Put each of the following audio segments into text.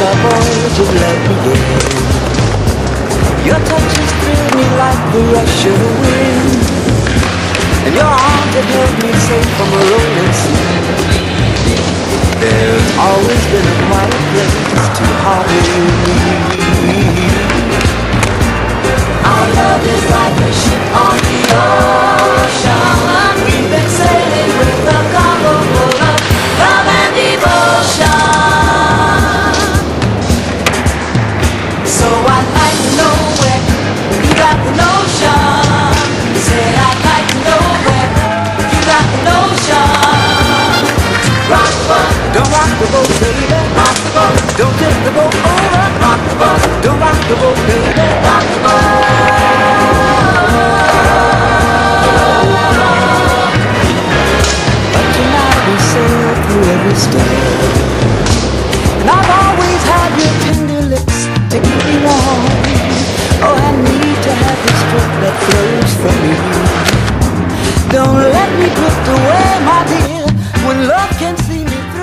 boy, just let me in. Your touches thrill me like the rush of the wind, and your arms that held me safe from a rolling sea. There's always been a quiet place to harbor. Our love is like a ship on the ocean. We've been sailing with a cargo full of love and devotion. So I'd like to know where you got the notion. Said I'd like to know where you got the notion. Rock the boat, don't rock the boat, baby. Rock the boat, don't tip the boat over. Rock the boat, don't rock the boat, baby. Rock the boat. But tonight we sail through every storm, and I've always had your tender lips to keep me warm. Oh, I need to have the strength that flows from you. Don't let me drift away, my dear, when love can see me through.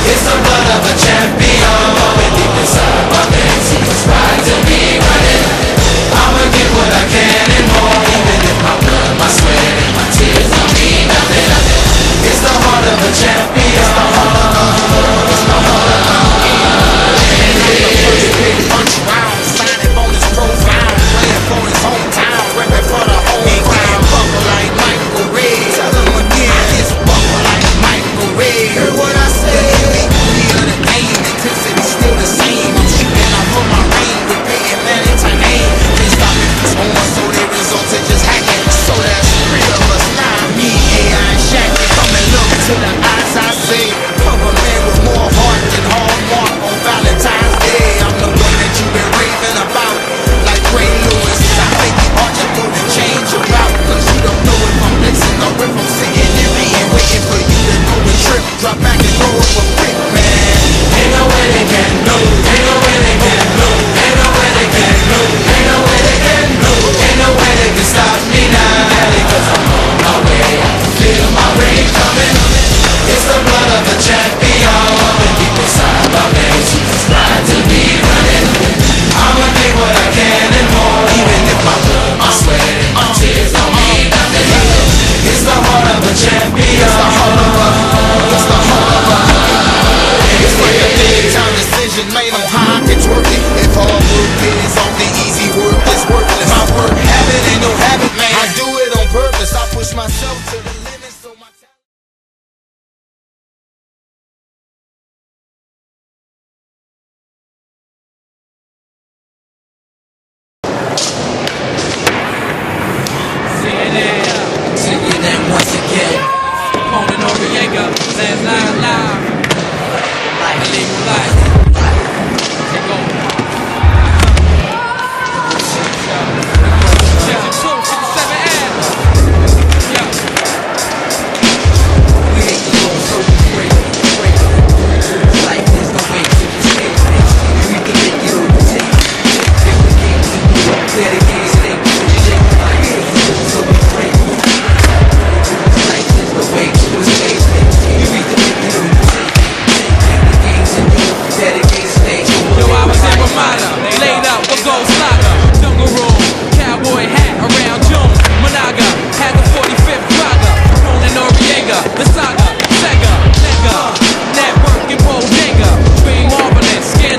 It's the blood of a champion.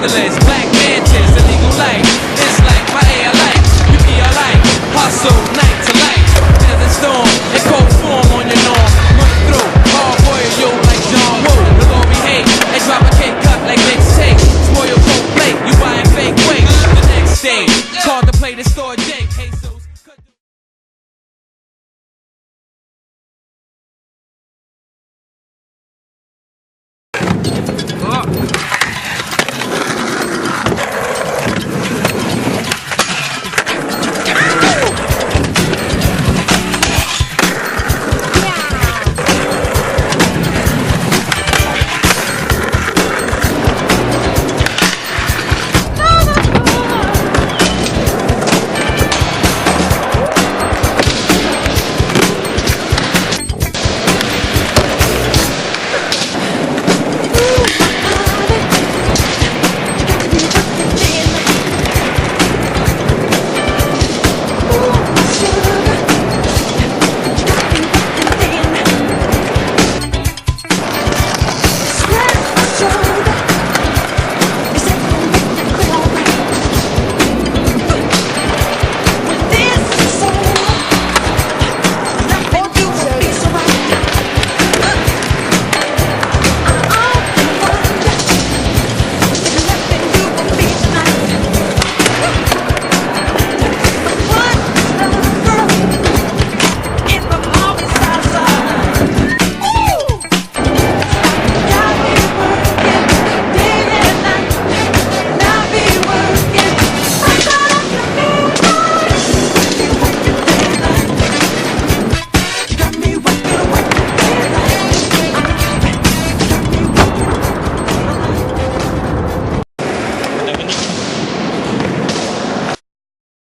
the list.